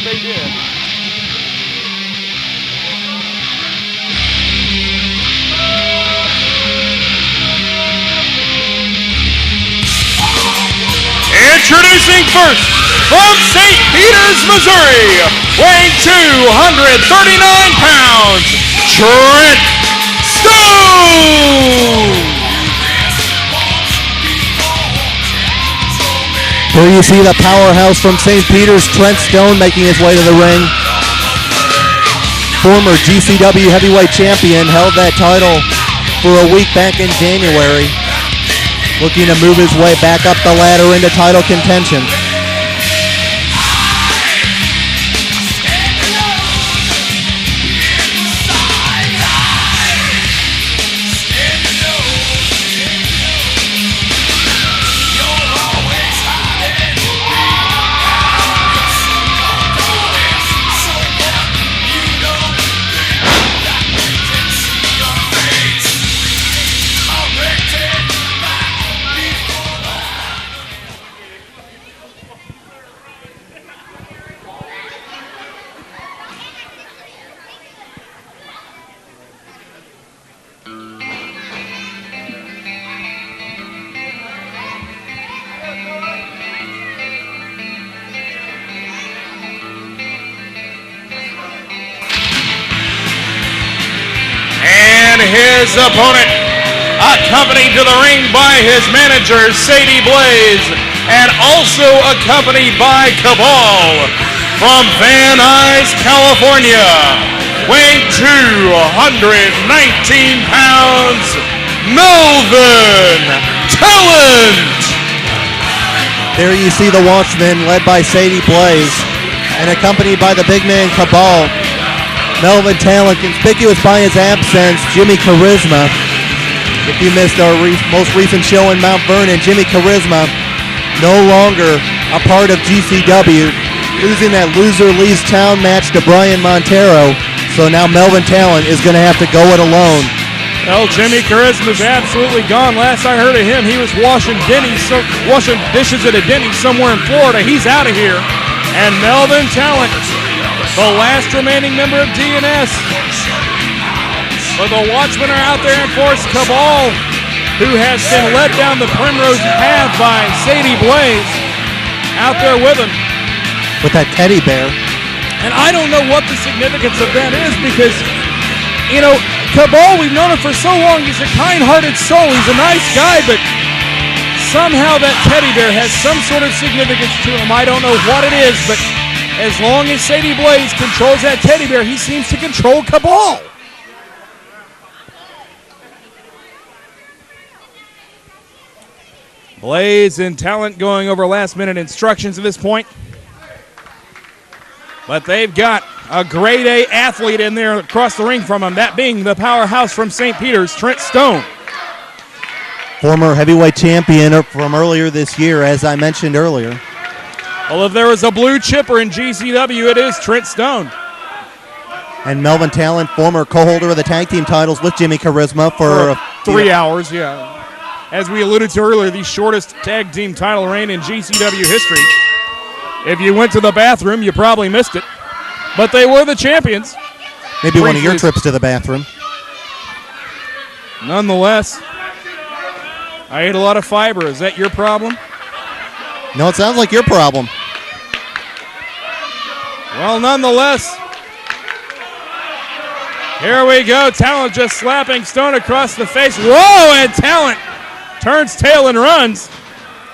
they did. Introducing first, from St. Peters, Missouri, weighing 239 pounds, Trent Stone! Here you see the powerhouse from St. Peters, Trent Stone, making his way to the ring. Former GCW heavyweight champion, held that title for a week back in January. Looking to move his way back up the ladder into title contention. His opponent, accompanied to the ring by his manager, Sadie Blaze, and also accompanied by Cabal from Van Nuys, California, weighing 219 pounds, Melvin Talent. There you see the Watchmen led by Sadie Blaze and accompanied by the big man Cabal. Melvin Talent, conspicuous by his absence, Jimmy Charisma. If you missed our most recent show in Mount Vernon, Jimmy Charisma no longer a part of GCW, losing that loser leaves town match to Brian Montero. So now Melvin Talent is going to have to go it alone. Well, Jimmy Charisma's absolutely gone. Last I heard of him, he was washing dishes at a Denny's somewhere in Florida. He's out of here. And Melvin Talent, the last remaining member of DNS. But the Watchmen are out there, and of course, Cabal, who has been led down the primrose path by Sadie Blaze, out there with him. With that teddy bear. And I don't know what the significance of that is because, you know, Cabal, we've known him for so long. He's a kind-hearted soul. He's a nice guy, but somehow that teddy bear has some sort of significance to him. I don't know what it is, but as long as Sadie Blaze controls that teddy bear, he seems to control Cabal. Blaze and Talent going over last-minute instructions at this point. But they've got a grade A athlete in there across the ring from him, that being the powerhouse from St. Peters, Trent Stone. Former heavyweight champion from earlier this year, as I mentioned earlier. Well, if there was a blue chipper in GCW, it is Trent Stone. And Melvin Talent, former co-holder of the tag team titles with Jimmy Charisma for 3 hours, yeah. As we alluded to earlier, the shortest tag team title reign in GCW history. If you went to the bathroom, you probably missed it. But they were the champions. Maybe one of your trips to the bathroom. Nonetheless, I ate a lot of fiber. Is that your problem? No, it sounds like your problem. Well, nonetheless, here we go. Talent just slapping Stone across the face. Whoa, and Talent turns tail and runs.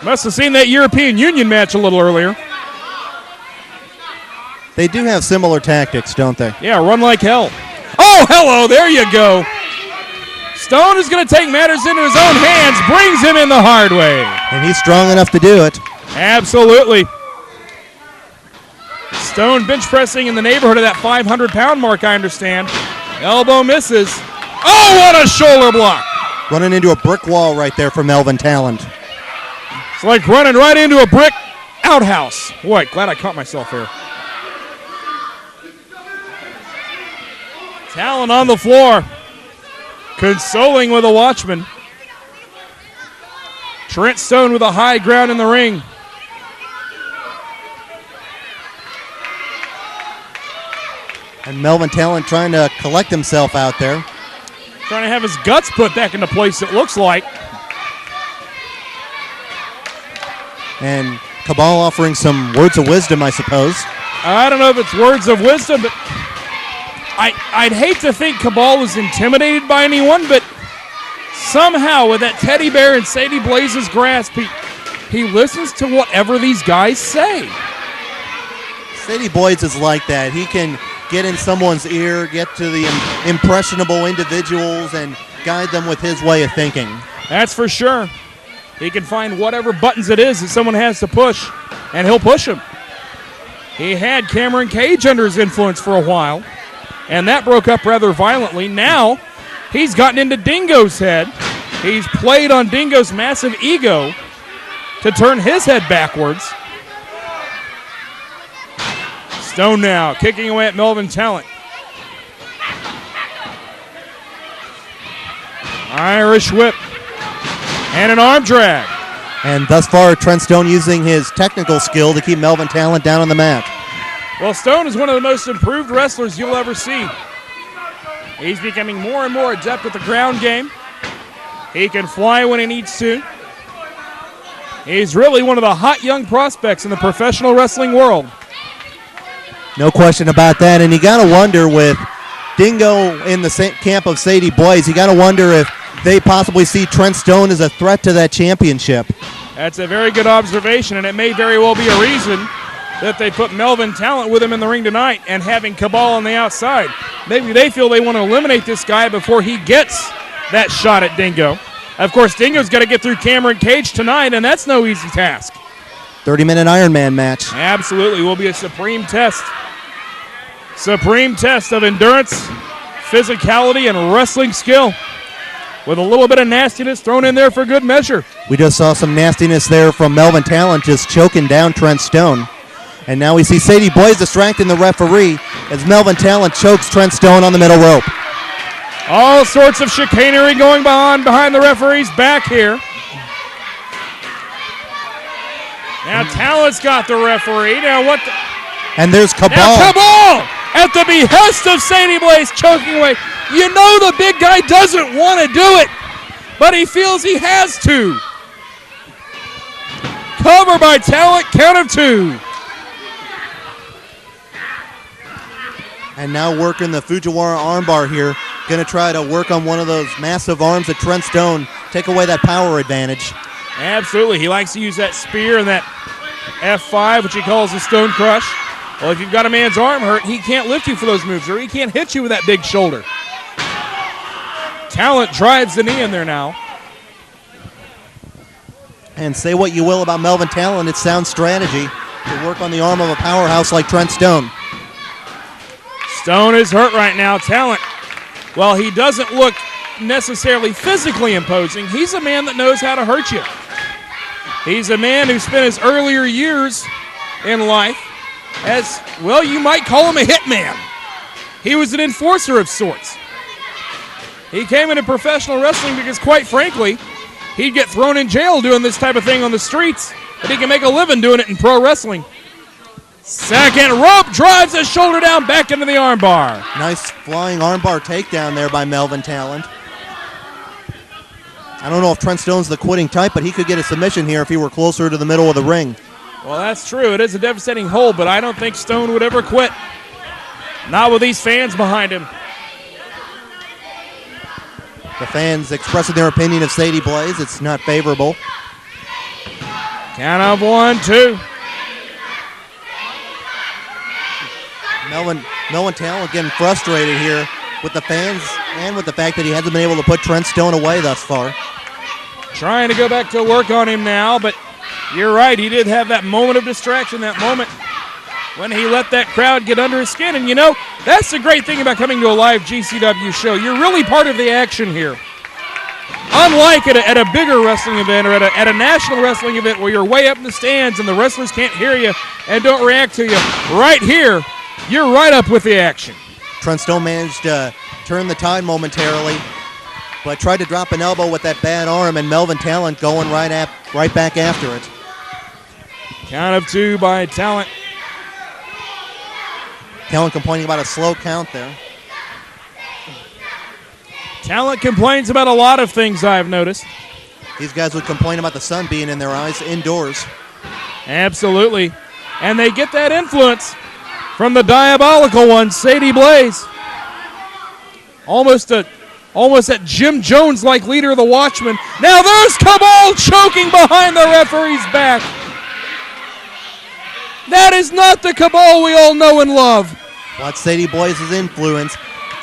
Must have seen that European Union match a little earlier. They do have similar tactics, don't they? Yeah, run like hell. Oh, hello, there you go. Stone is going to take matters into his own hands, brings him in the hard way. And he's strong enough to do it. Absolutely. Stone bench pressing in the neighborhood of that 500-pound mark, I understand. Elbow misses. Oh, what a shoulder block. Running into a brick wall right there for Melvin Talent. It's like running right into a brick outhouse. Boy, glad I caught myself here. Talent on the floor, consoling with a Watchman. Trent Stone with a high ground in the ring. And Melvin Talent trying to collect himself out there. Trying to have his guts put back into place, it looks like. And Cabal offering some words of wisdom, I suppose. I don't know if it's words of wisdom, but I'd hate to think Cabal was intimidated by anyone, but somehow with that teddy bear in Sadie Blaze's grasp, he listens to whatever these guys say. Sadie Blaze is like that. He can get in someone's ear, get to the impressionable individuals, and guide them with his way of thinking. That's for sure. He can find whatever buttons it is that someone has to push, and he'll push them. He had Cameron Cage under his influence for a while, and that broke up rather violently. Now, he's gotten into Dingo's head. He's played on Dingo's massive ego to turn his head backwards. Stone now kicking away at Melvin Talent. Irish whip and an arm drag. And thus far, Trent Stone using his technical skill to keep Melvin Talent down on the mat. Well, Stone is one of the most improved wrestlers you'll ever see. He's becoming more and more adept at the ground game. He can fly when he needs to. He's really one of the hot young prospects in the professional wrestling world. No question about that. And you got to wonder with Dingo in the camp of Sadie Blaze, you got to wonder if they possibly see Trent Stone as a threat to that championship. That's a very good observation, and it may very well be a reason that they put Melvin Talent with him in the ring tonight and having Cabal on the outside. Maybe they feel they want to eliminate this guy before he gets that shot at Dingo. Of course, Dingo's got to get through Cameron Cage tonight, and that's no easy task. 30-minute Iron Man match. Absolutely, will be a supreme test. Supreme test of endurance, physicality, and wrestling skill, with a little bit of nastiness thrown in there for good measure. We just saw some nastiness there from Melvin Talent just choking down Trent Stone. And now we see Sadie Blaze distracting the referee as Melvin Talent chokes Trent Stone on the middle rope. All sorts of chicanery going on behind the referee's back here. Now Talent's got the referee. Now what? And there's Cabal. Now Cabal at the behest of Sadie Blaze choking away. You know the big guy doesn't want to do it, but he feels he has to. Cover by Talent, count of two. And now working the Fujiwara armbar here. Going to try to work on one of those massive arms at Trent Stone. Take away that power advantage. Absolutely. He likes to use that spear and that F5, which he calls the Stone Crush. Well, if you've got a man's arm hurt, he can't lift you for those moves, or he can't hit you with that big shoulder. Talent drives the knee in there now. And say what you will about Melvin Talent, it's sound strategy to work on the arm of a powerhouse like Trent Stone. Stone is hurt right now. Talent, well, he doesn't look necessarily physically imposing. He's a man that knows how to hurt you. He's a man who spent his earlier years in life as, well, you might call him a hitman. He was an enforcer of sorts. He came into professional wrestling because, quite frankly, he'd get thrown in jail doing this type of thing on the streets, but he can make a living doing it in pro wrestling. Second rope, drives his shoulder down, back into the armbar. Nice flying armbar takedown there by Melvin Talent. I don't know if Trent Stone's the quitting type, but he could get a submission here if he were closer to the middle of the ring. Well, that's true. It is a devastating hold, but I don't think Stone would ever quit. Not with these fans behind him. The fans expressing their opinion of Sadie Blaze. It's not favorable. Count of 1, 2. Melvin Talent getting frustrated here with the fans and with the fact that he hasn't been able to put Trent Stone away thus far. Trying to go back to work on him now, but you're right. He did have that moment of distraction, that moment when he let that crowd get under his skin. And, you know, that's the great thing about coming to a live GCW show. You're really part of the action here. Unlike at a bigger wrestling event or at a national wrestling event where you're way up in the stands and the wrestlers can't hear you and don't react to you, right here, you're right up with the action. Trent Stone managed to turn the tide momentarily, but tried to drop an elbow with that bad arm, and Melvin Talent going right back after it. Count of 2 by Talent. Talent complaining about a slow count there. Talent complains about a lot of things, I've noticed. These guys would complain about the sun being in their eyes indoors. Absolutely. And they get that influence from the diabolical one, Sadie Blaze. Almost that Jim Jones-like leader of the Watchmen. Now there's Cabal choking behind the referee's back. That is not the Cabal we all know and love. Watch Sadie Blaze's influence.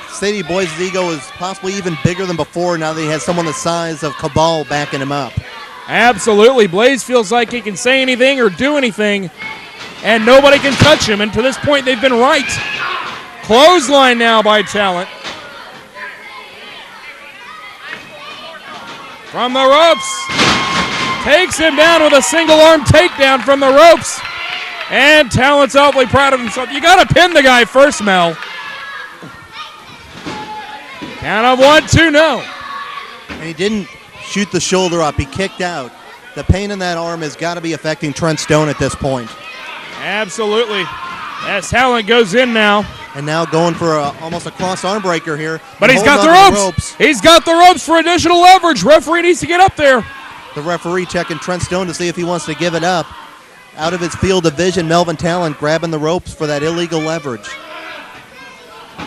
Sadie Blaze's ego is possibly even bigger than before now that he has someone the size of Cabal backing him up. Absolutely. Blaze feels like he can say anything or do anything, and nobody can touch him. And to this point, they've been right. Clothesline now by Talent. From the ropes. Takes him down with a single arm takedown from the ropes. And Talent's awfully proud of himself. You got to pin the guy first, Mel. Count of 1, 2, no. And he didn't shoot the shoulder up. He kicked out. The pain in that arm has got to be affecting Trent Stone at this point. Absolutely. As Talent goes in now. And now going for almost a cross arm breaker here. But he's got the ropes. He's got the ropes for additional leverage. Referee needs to get up there. The referee checking Trent Stone to see if he wants to give it up. Out of his field of vision, Melvin Talent grabbing the ropes for that illegal leverage.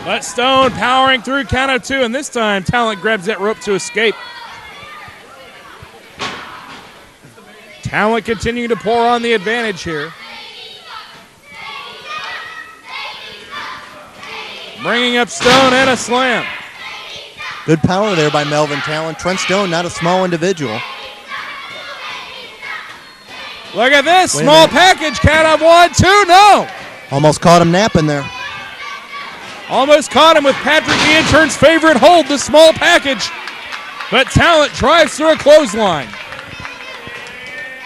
But Stone powering through, count of 2, and this time Talent grabs that rope to escape. Talent continuing to pour on the advantage here. Bringing up Stone and a slam. Good power there by Melvin Talent. Trent Stone, not a small individual. Look at this, small package, count of 1, 2, no. Almost caught him napping there. Almost caught him with Patrick the Intern's favorite hold, the small package. But Talent drives through a clothesline.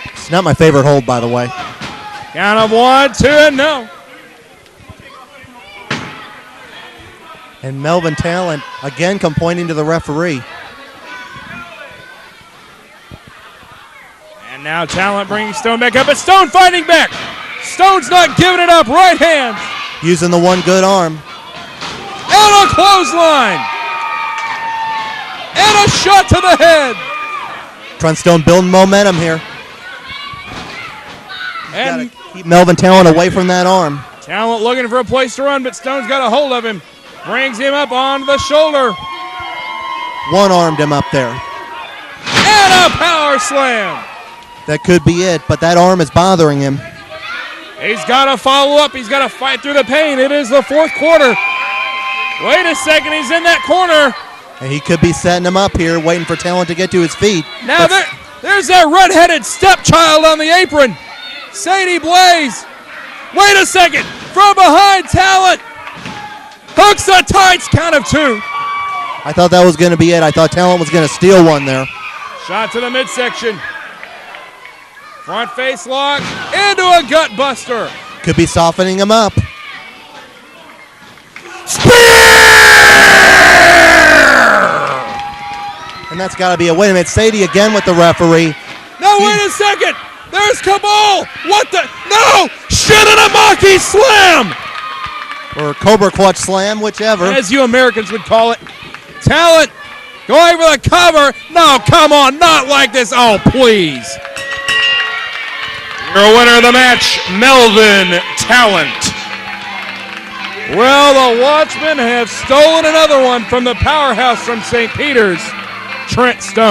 It's not my favorite hold, by the way. Count of 1, 2, and no. And Melvin Talent again complaining to the referee. And now Talent bringing Stone back up, but Stone fighting back. Stone's not giving it up, right hand. Using the one good arm. And a clothesline. And a shot to the head. Trent Stone building momentum here. And keep Melvin Talent away from that arm. Talent looking for a place to run, but Stone's got a hold of him. Brings him up on the shoulder. One-armed him up there. And a power slam. That could be it, but that arm is bothering him. He's got to follow up. He's got to fight through the pain. It is the fourth quarter. Wait a second. He's in that corner. And he could be setting him up here, waiting for Talent to get to his feet. Now there's that red-headed stepchild on the apron. Sadie Blaze. Wait a second. From behind, Talent. Hooks the tights, count of 2. I thought that was going to be it. I thought Talent was going to steal one there. Shot to the midsection. Front face lock into a gut buster. Could be softening him up. Spear! And that's got to be a wait a minute. Sadie again with the referee. No, wait a second. There's Cabal. What the? No! Shinanamaki slam! Or Cobra Clutch slam, whichever. As you Americans would call it. Talent going for the cover. No, come on, not like this. Oh, please. Your winner of the match, Melvin Talent. Well, the Watchmen have stolen another one from the powerhouse from St. Peter's, Trent Stone.